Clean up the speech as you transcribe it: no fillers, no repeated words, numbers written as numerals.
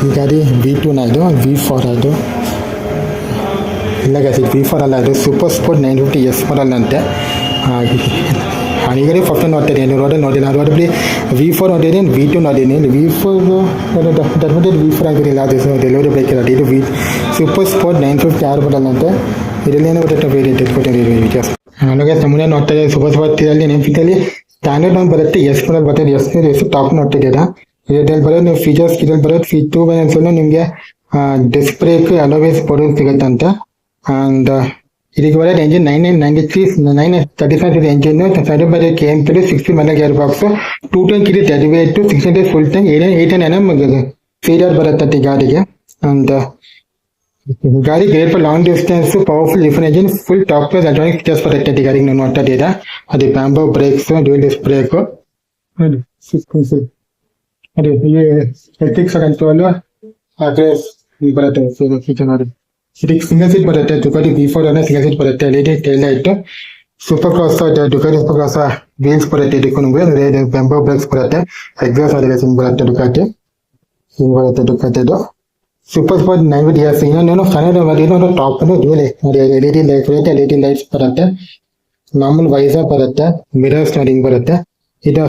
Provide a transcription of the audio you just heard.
ಈ ಗಾಡಿ V2 ಇದು V4 ಅದು ಇಲ್ಲ ಗಾಡಿ V4 ಅಲ್ಲ, ಅದು ಸೂಪರ್ ಸ್ಪೋರ್ಟ್ 950 S ಮಾಡಲ್ ಅಂತೆ. ಈ ಗಾಡಿ ಫಸ್ಟ್ ನೋಡ್ತಾ ಇದ್ದೀನಿ, ನೋಡಿಲ್ಲ. ಅದು ಬರೀ V4 ನೋಡಿದ್ದೀನಿ, V2 ನೋಡಿದ್ದೀನಿ. V4 V4 ಆಗಿರಲಿಲ್ಲ, ಅದು ಡೆಲಿವರಿ ಬೈಕ್ ಇರೋದು. ಇದು ಸೂಪರ್ ಸ್ಪೋರ್ಟ್ 950 R ಮಾಡಲ್ ಅಂತೆ. ಇದರಲ್ಲಿ ಏನೋ ಗೊತ್ತಿತ್ತು ವೇರಿಯಂಟ್ ಇಟ್ಕೊಟ್ಟಿದ್ದೀವಿ ವ್ಯತ್ಯಾಸ. ನನಗೆ ನಮ್ಮನೆ ನೋಡ್ತಾ ಇದ್ದೀವಿ ಸೂಪರ್ ಸ್ಪೋರ್ಟ್ ಇದರಲ್ಲಿ ನೆನಪಿನಲ್ಲಿ ಸ್ಟ್ಯಾಂಡರ್ಡ್ ಒಂದು ಬರುತ್ತೆ, S ಮಾಡಲ್ ಬರ್ತದೆ. S ಟಾಪ್ ನೋಡ್ತಿದ್ದೀರಾ. ಇದರಲ್ಲಿ ಬರೋದು ನೀವು ಫೀಚರ್ಸ್, ಇದ್ರಲ್ಲಿ ಬರೋದು 2 ಬೈನ್ಸಲ್ಲಿ ನಿಮಗೆ ಡಿಸ್ಕ್ ಬ್ರೇಕ್ ಅಲೋವೇಸ್ ಬೋರ್ಡ್ ಸಿಗುತ್ತಂತೆ. ಆ್ಯಂಡ್ ಇದಕ್ಕೆ ಬರೋದು ಎಂಜಿನ್ 935 ಇದೆ ಎಂಜಿನ್. ಸೈಡ್ ಬೈ KM3 60 ಮೇಲೆ gear box, 210 kg dead weight, 600 full tank, 8 nm feeder ಬರುತ್ತೆ ಈ ಗಾಡಿಗೆ. ಆ್ಯಂಡ್ ಗಾಡಿ great for long distance, powerful different engine, full top class electronic features ಬರುತ್ತೆ ಈ ಗಾಡಿಗೆ. ನೀವು ನೋಡ್ತಾ ಇದ್ದೀರಾ, ಅದು Brembo brakes, dual disc brake, ಅದು ಎಲೆಕ್ಟ್ರಿಕ್ ಕಂಟ್ರೋಲ್ ಬರುತ್ತೆ. ಫೀಚರ್ ನೋಡಿ, ಇದಕ್ಕೆ ಸಿಂಗಲ್ ಸೀಟ್ ಬರುತ್ತೆ. ಡುಕಾಟಿ V4 ಅನ್ನೋ ಸಿಂಗಲ್ ಸೀಟ್ ಬರುತ್ತೆ. LED tail light, super cross Ducati super cross wheels ಬರುತ್ತೆ. ಇದಕ್ಕೂ ನಿಮಗೆ ಬ್ಯಾಂಬೋ ಬ್ರೇಕ್ಸ್ ಬರುತ್ತೆ. ಎಕ್ಸಾಸ್ಟ್ ಅಲಿಗೇಷನ್ ಬರುತ್ತೆ. ಡುಕಾಟಿ ಹಿಂಗ್ ಬರುತ್ತೆ ಡುಕಾಟಿದು ಸೂಪರ್ ಸ್ಪೋರ್ಟ್ 950 S. ಇನ್ನೊಂದೇನು ಇನ್ನೊಂದು ಟಾಪ್ ಡ್ಯೂಯಲ್ ನೋಡಿ, LED ಲೈಟ್ಸ್ ಬರುತ್ತೆ. ನಾರ್ಮಲ್ ವೈಸರ್ ಬರುತ್ತೆ, ಮಿರರ್ಸ್ ನೋಡಿ ಹಿಂಗ್ ಬರುತ್ತೆ. ಇದು